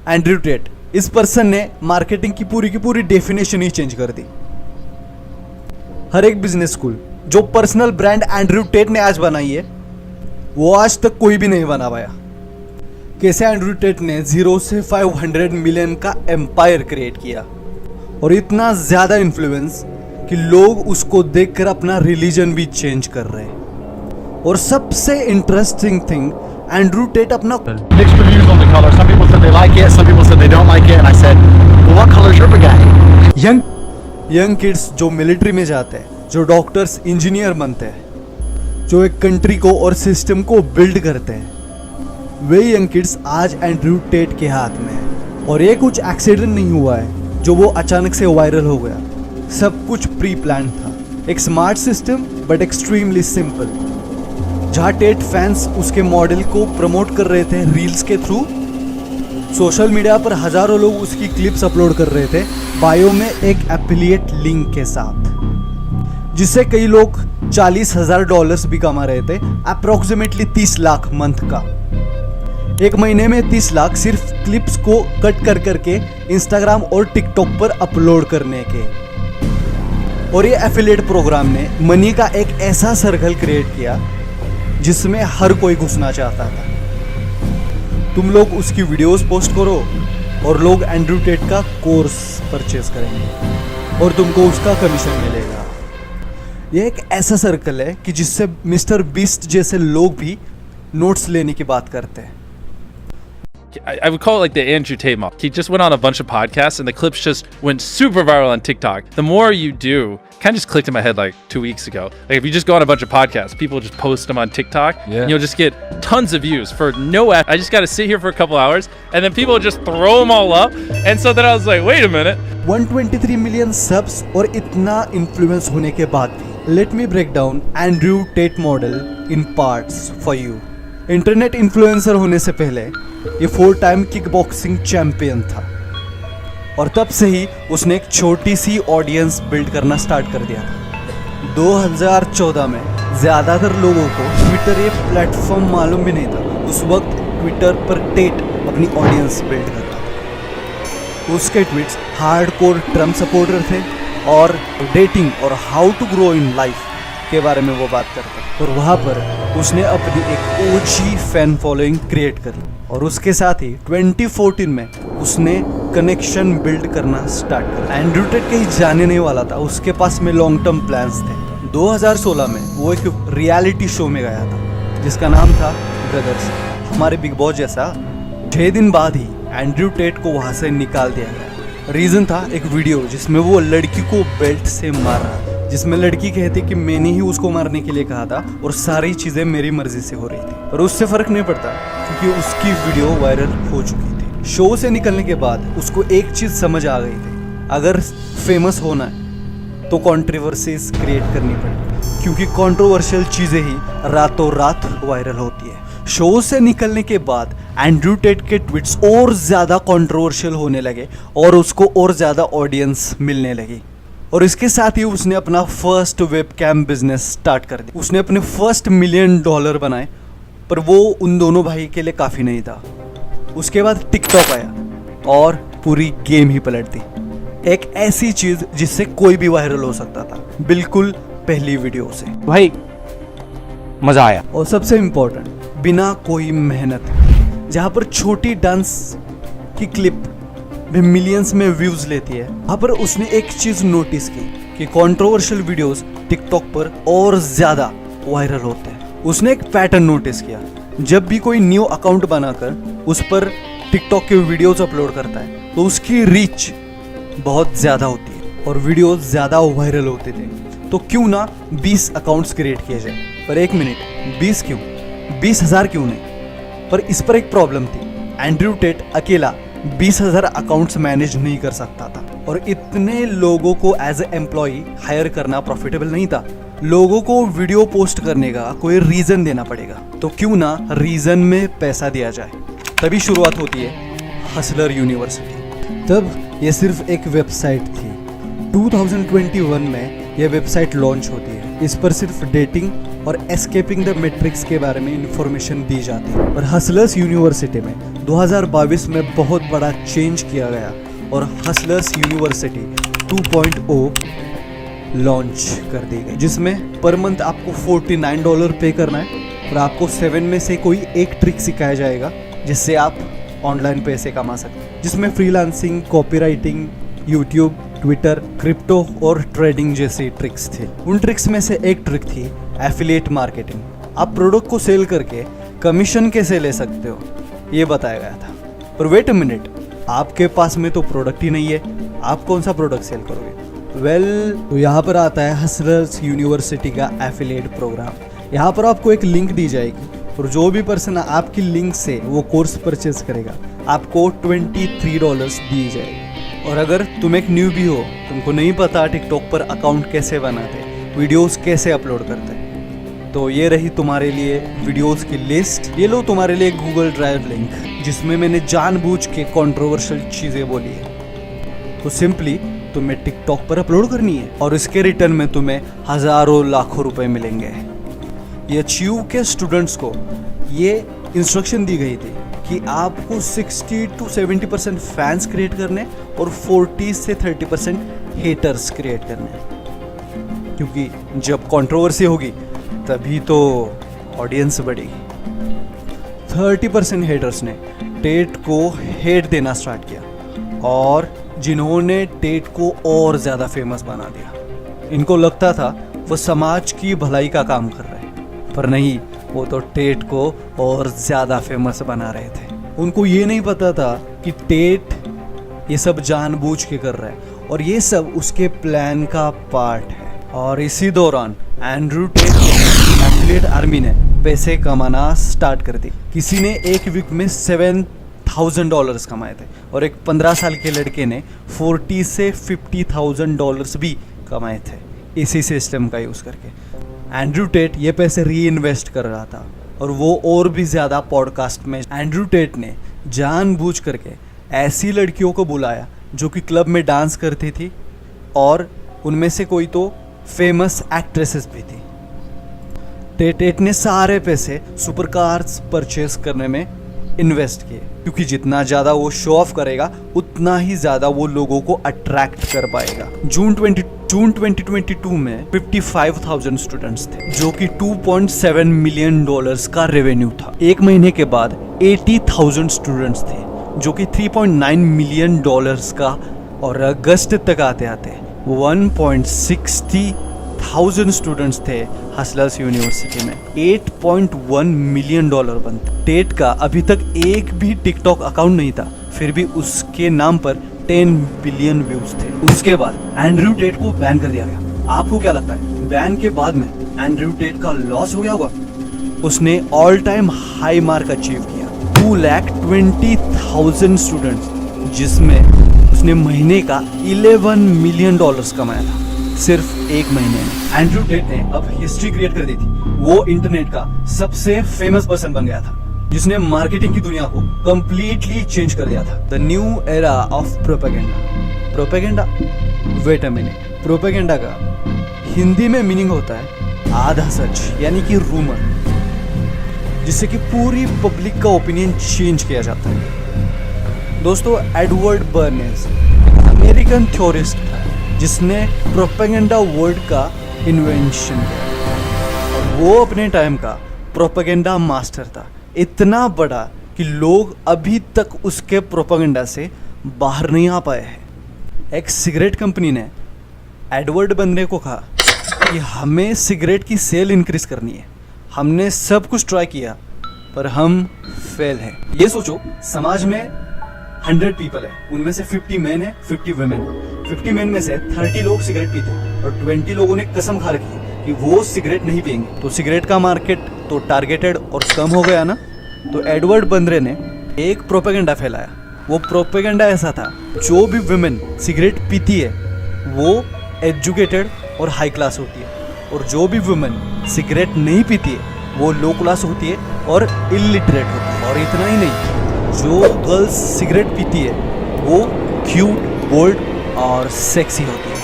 Andrew Tate, इस person ने marketing की पूरी डेफिनेशन ही चेंज कर दी। हर एक बिजनेस स्कूल जो पर्सनल ब्रांड एंड्रयू टेट ने आज बनाई है, वो आज तक कोई भी नहीं बना पाया। कैसे एंड्रयू टेट ने 0 से 500 मिलियन का एम्पायर क्रिएट किया और इतना ज्यादा इन्फ्लुएंस कि लोग उसको देखकर अपना रिलीजन भी चेंज कर रहे हैं। और सबसे इंटरेस्टिंग थिंग, एंड्रयू टेट अपना mixed reviews on the color. Some people said they like it, some people said they don't like it, and I said, well, what color is your Bugatti? Young kids जो military में जाते हैं, जो doctors engineer बनते हैं, जो एक country को और सिस्टम को बिल्ड करते हैं, वे यंग किड्स आज एंड्रयू टेट के हाथ में है। और ये कुछ एक्सीडेंट नहीं हुआ है जो वो अचानक से वायरल हो गया। सब कुछ प्री प्लान था, एक smart system but extremely simple. जहाँ टेट फैंस उसके मॉडल को प्रमोट कर रहे थे रील्स के थ्रू, सोशल मीडिया पर हजारों लोग उसकी क्लिप्स अपलोड कर रहे थे बायो में एक एफिलिएट लिंक के साथ, जिससे कई लोग $40,000 भी कमा रहे थे, अप्रोक्सीमेटली 30 लाख मंथ का। एक महीने में 30 लाख सिर्फ क्लिप्स को कट कर करके इंस्टाग्राम और टिकटॉक पर अपलोड करने के। और ये एफिलिएट प्रोग्राम ने मनी का एक ऐसा सर्कल क्रिएट किया जिसमें हर कोई घुसना चाहता था। तुम लोग उसकी वीडियोस पोस्ट करो और लोग एंड्रयू टेट का कोर्स परचेज करेंगे और तुमको उसका कमीशन मिलेगा। ये एक ऐसा सर्कल है कि जिससे मिस्टर बीस्ट जैसे लोग भी नोट्स लेने की बात करते हैं। I would call it like the Andrew Tate model. He just went on a bunch of podcasts and the clips just went super viral on TikTok. The more you do, kind of just clicked in my head like 2 weeks ago. Like if you just go on a bunch of podcasts, people just post them on TikTok, and you'll just get tons of views for no effort. I just got to sit here for a couple hours and then people just throw them all up. And so then I was like, wait a minute. 123 million subs और इतना influence होने के बाद भी, let me break down Andrew Tate model in parts for you. Internet influencer होने से पहले ये 4 टाइम किक बॉक्सिंग चैंपियन था और तब से ही उसने एक छोटी सी ऑडियंस बिल्ड करना स्टार्ट कर दिया था। 2014 में ज़्यादातर लोगों को ट्विटर ये प्लेटफॉर्म मालूम भी नहीं था। उस वक्त ट्विटर पर टेट अपनी ऑडियंस बिल्ड कर रहा था। उसके ट्वीट्स हार्डकोर ट्रम्प सपोर्टर थे और डेटिंग और how to grow in life के बारे में वो बात करता। और वहाँ पर उसने अपनी एक ओजी फैन फॉलोइंग क्रिएट करी और उसके साथ ही 2014 में उसने कनेक्शन बिल्ड करना स्टार्ट किया। एंड्रयू टेट कहीं जाने नहीं वाला था, उसके पास में लॉन्ग टर्म प्लान्स थे। 2016 में वो एक रियलिटी शो में गया था जिसका नाम था ब्रदर्स, हमारे बिग बॉस जैसा। 6 दिन बाद ही एंड्रयू टेट को वहाँ से निकाल दिया गया। रीज़न था एक वीडियो जिसमें वो लड़की को बेल्ट से मार रहा था, जिसमें लड़की कहती कि मैंने ही उसको मारने के लिए कहा था और सारी चीज़ें मेरी मर्जी से हो रही थी। और उससे फ़र्क नहीं पड़ता क्योंकि उसकी वीडियो वायरल हो चुकी थी। शो से निकलने के बाद उसको एक चीज़ समझ आ गई थी, अगर फेमस होना है तो कंट्रोवर्सीज क्रिएट करनी पड़ेगी, क्योंकि कंट्रोवर्शियल चीज़ें ही रातों रात वायरल होती है। शो से निकलने के बाद एंड्रयू टेट के ट्वीट्स और ज़्यादा कंट्रोवर्शियल होने लगे और उसको और ज़्यादा ऑडियंस मिलने लगी। और इसके साथ ही उसने अपना फर्स्ट वेबकैम बिजनेस स्टार्ट कर दिया। उसने अपने फर्स्ट $1 मिलियन बनाए, पर वो उन दोनों भाई के लिए काफ़ी नहीं था। उसके बाद टिकटॉक आया और पूरी गेम ही पलट दी। एक ऐसी चीज़ जिससे कोई भी वायरल हो सकता था, बिल्कुल पहली वीडियो से। भाई मज़ा आया। और सबसे इम्पोर्टेंट, बिना कोई मेहनत, जहाँ पर छोटी डांस की क्लिप भी मिलियंस में व्यूज लेती है, वहाँ पर उसने एक चीज नोटिस की कि कंट्रोवर्शियल वीडियोस टिकटॉक पर और ज्यादा वायरल होते हैं। उसने एक पैटर्न नोटिस किया, जब भी कोई न्यू अकाउंट बनाकर उस पर टिकटॉक के वीडियोस अपलोड करता है तो उसकी रीच बहुत ज्यादा होती है और वीडियोस ज्यादा वायरल होते थे। तो क्यों ना 20 अकाउंट्स क्रिएट किए जाए। पर एक मिनट, 20 क्यों, 20,000 क्यों नहीं? पर इस पर एक प्रॉब्लम थी, एंड्रयू टेट अकेला 20,000 अकाउंट्स मैनेज नहीं कर सकता था और इतने लोगों को एज ए एम्प्लॉय हायर करना प्रॉफिटेबल नहीं था। लोगों को वीडियो पोस्ट करने का कोई रीजन देना पड़ेगा, तो क्यों ना रीजन में पैसा दिया जाए। तभी शुरुआत होती है हसलर यूनिवर्सिटी। तब ये सिर्फ एक वेबसाइट थी। 2021 में यह वेबसाइट लॉन्च होती है इस पर सिर्फ डेटिंग और एस्केपिंग द मैट्रिक्स के बारे में इंफॉर्मेशन दी जाती है। और हसलर्स यूनिवर्सिटी में 2022 में बहुत बड़ा चेंज किया गया और हसलर्स यूनिवर्सिटी 2.0 लॉन्च कर दी गई, जिसमें पर मंथ आपको $49 पे करना है और आपको 7 में से कोई एक ट्रिक सिखाया जाएगा जिससे आप ऑनलाइन पैसे कमा सकते हैं, जिसमें freelancing, copywriting, YouTube, Twitter, crypto और ट्रेडिंग जैसी ट्रिक्स थे। उन ट्रिक्स में से एक ट्रिक थी एफिलिएट मार्केटिंग। आप प्रोडक्ट को सेल करके कमीशन कैसे ले सकते हो ये बताया गया था। पर वेट अ मिनट, आपके पास में तो प्रोडक्ट ही नहीं है, आप कौन सा प्रोडक्ट सेल करोगे? तो यहाँ पर आता है हसलर्स यूनिवर्सिटी का एफिलिएट प्रोग्राम। यहाँ पर आपको एक लिंक दी जाएगी और जो भी पर्सन आपकी लिंक से वो कोर्स परचेज करेगा आपको $23 दिए जाएगी। और अगर तुम एक न्यूबी हो, तुमको नहीं पता टिकटॉक पर अकाउंट कैसे बनाते, वीडियोस कैसे अपलोड करते, तो ये रही तुम्हारे लिए वीडियोस की लिस्ट। ये लो तुम्हारे लिए गूगल ड्राइव लिंक, जिसमें मैंने जानबूझ के कंट्रोवर्शियल चीज़ें बोली है। तो सिंपली तुम्हें टिकटॉक पर अपलोड करनी है और इसके रिटर्न में तुम्हें हज़ारों लाखों रुपए मिलेंगे। ये अचीव के स्टूडेंट्स को ये इंस्ट्रक्शन दी गई थी कि आपको 60 to 70% फैंस क्रिएट करने और 40 से 30% हेटर्स क्रिएट करने, क्योंकि जब कंट्रोवर्सी होगी तभी तो ऑडियंस बढ़ेगी। 30% हेटर्स ने टेट को हेट देना स्टार्ट किया और जिन्होंने टेट को और ज़्यादा फेमस बना दिया। इनको लगता था वो समाज की भलाई का काम कर रहे हैं, पर नहीं, वो तो टेट को और ज़्यादा फेमस बना रहे थे। उनको ये नहीं पता था कि टेट ये सब जानबूझ के कर रहा है और ये सब उसके प्लान का पार्ट है। और इसी दौरान एंड्रू टेट एफिलिएट आर्मी ने पैसे कमाना स्टार्ट कर दी। किसी ने एक वीक में $7,000 कमाए थे और एक 15 साल के लड़के ने 40 से $50,000 भी कमाए थे इसी सिस्टम का यूज़ करके। एंड्रू टेट ये पैसे री इन्वेस्ट कर रहा था और वो और भी ज़्यादा पॉडकास्ट में एंड्रू टेट ने जानबूझ करके ऐसी लड़कियों को बुलाया जो कि क्लब में डांस करती थी और उनमें से कोई तो फेमस एक्ट्रेसेस भी थी। टेट ने सारे पैसे सुपर कार्स परचेस करने में इन्वेस्ट किए, क्योंकि जितना ज़्यादा वो शो ऑफ करेगा उतना ही ज़्यादा वो लोगों को अट्रैक्ट कर पाएगा। जून 2022 में 55,000 स्टूडेंट्स थे, जो कि $2.7 मिलियन का रेवेन्यू था। एक महीने के बाद 80,000 स्टूडेंट्स थे, जो कि $3.9 मिलियन का, और अगस्त तक आते आते 1.60,000 स्टूडेंट्स थे हसलर्स यूनिवर्सिटी में। $8.1 मिलियन बनते। टेट का अभी तक एक भी टिकटॉक अकाउंट नहीं था, फिर भी उसके नाम पर 10 बिलियन व्यूज थे। उसके बाद एंड्रू टेट को बैन कर दिया गया। आपको क्या लगता है, बैन के बाद में एंड्रू टेट का लॉस हो गया होगा? उसने all time high mark achieve किया, 2,20,000 स्टूडेंट्स, जिसमें उसने महीने का $11 मिलियन कमाया था सिर्फ एक महीने में। एंड्रू टेट ने अब हिस्ट्री क्रिएट कर दी थी। वो इंटरनेट का सबसे फेमस पर्सन बन गया था, जिसने मार्केटिंग की दुनिया को कंप्लीटली चेंज कर दिया था। The new era of propaganda. Propaganda, wait a minute, propaganda का हिंदी में मीनिंग होता है आधा सच, यानी कि रूमर, जिससे कि पूरी पब्लिक का ओपिनियन चेंज किया जाता है। दोस्तों, एडवर्ड बर्नेस अमेरिकन थ्योरिस्ट था जिसने प्रोपेगेंडा वर्ड का इन्वेंशन किया और वो अपने टाइम का प्रोपेगेंडा मास्टर था, इतना बड़ा कि लोग अभी तक उसके प्रोपेगेंडा से बाहर नहीं आ पाए हैं। एक सिगरेट कंपनी ने एडवर्ड बर्ने को कहा कि हमें सिगरेट की सेल इंक्रीज करनी है। हमने सब कुछ ट्राई किया पर हम फेल हैं। ये सोचो, समाज में 100 पीपल है, उनमें से 50 मैन है, 50 वुमेन। 50 मैन में से 30 लोग सिगरेट पीते और 20 लोगों ने कसम खा रखी है कि वो सिगरेट नहीं पियेंगे। तो सिगरेट का मार्केट तो टारगेटेड और कम हो गया ना। तो एडवर्ड बर्ने ने एक प्रोपेगेंडा फैलाया। वो प्रोपेगेंडा ऐसा था, जो भी वुमेन सिगरेट पीती है वो एजुकेटेड और हाई क्लास होती है, और जो भी वुमेन सिगरेट नहीं पीती है वो लो क्लास होती है और इलिटरेट होती है। और इतना ही नहीं, जो गर्ल्स सिगरेट पीती है वो क्यूट, बोल्ड और सेक्सी होती है।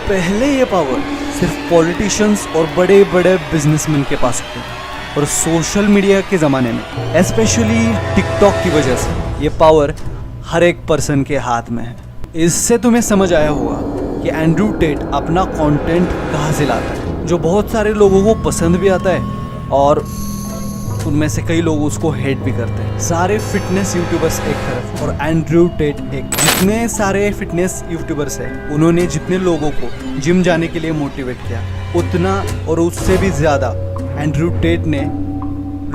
पहले ये पावर सिर्फ पॉलिटिशियंस और बड़े बड़े बिजनेसमैन के पास होती है, और सोशल मीडिया के ज़माने में स्पेशली टिकटॉक की वजह से ये पावर हर एक पर्सन के हाथ में है। इससे तुम्हें समझ आया होगा कि एंड्रयू टेट अपना कंटेंट कहाँ से लाता है, जो बहुत सारे लोगों को पसंद भी आता है और उनमें से कई लोग उसको हेट भी करते हैं। सारे फिटनेस यूट्यूबर्स एक तरफ और एंड्रयू टेट एक। जितने सारे फिटनेस यूट्यूबर्स हैं, उन्होंने जितने लोगों को जिम जाने के लिए मोटिवेट किया, उतना और उससे भी ज़्यादा एंड्रयू टेट ने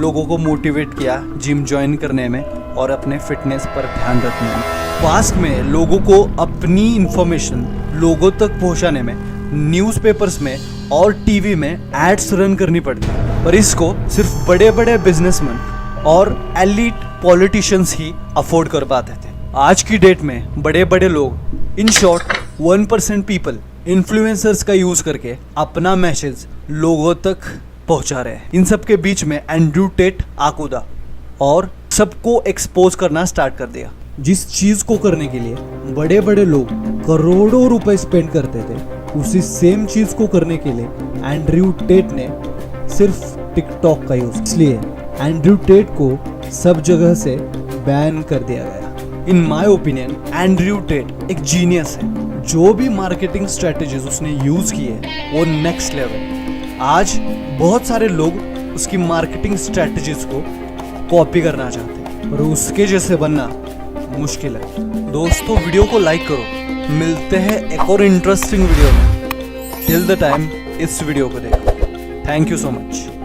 लोगों को मोटिवेट किया जिम ज्वाइन करने में और अपने फिटनेस पर ध्यान रखने में। पास्ट में लोगों को अपनी इंफॉर्मेशन लोगों तक पहुंचाने में न्यूज़पेपर्स में और टीवी में एड्स रन करनी पड़ती, पर इसको सिर्फ बड़े बड़े बिजनेसमैन और एलीट पॉलिटिशियंस ही अफोर्ड कर पाते थे। आज की डेट में बड़े बड़े लोग, इन शॉर्ट 1% पीपल, इन्फ्लुएंसर्स का यूज करके अपना मैसेज लोगों तक पहुंचा रहे हैं। इन सब के बीच में एंड्रयू टेट आकूदा और सबको एक्सपोज करना स्टार्ट कर दिया। जिस चीज को करने के लिए बड़े बड़े लोग करोड़ों रुपए स्पेंड करते थे, उसी सेम चीज को करने के लिए एंड्रयू टेट ने सिर्फ टिकटॉक का यूज, इसलिए एंड्रयू टेट को सब जगह से बैन कर दिया गया। In my opinion Andrew Tate एक जीनियस है। जो भी मार्केटिंग स्ट्रेटेजीज उसने यूज की है वो नेक्स्ट लेवल। आज बहुत सारे लोग उसकी मार्केटिंग स्ट्रेटेजीज को कॉपी करना चाहते हैं, और उसके जैसे बनना मुश्किल है। दोस्तों, वीडियो को लाइक करो। मिलते हैं एक और इंटरेस्टिंग वीडियो में। टिल द टाइम इस वीडियो को देखो। Thank you so much.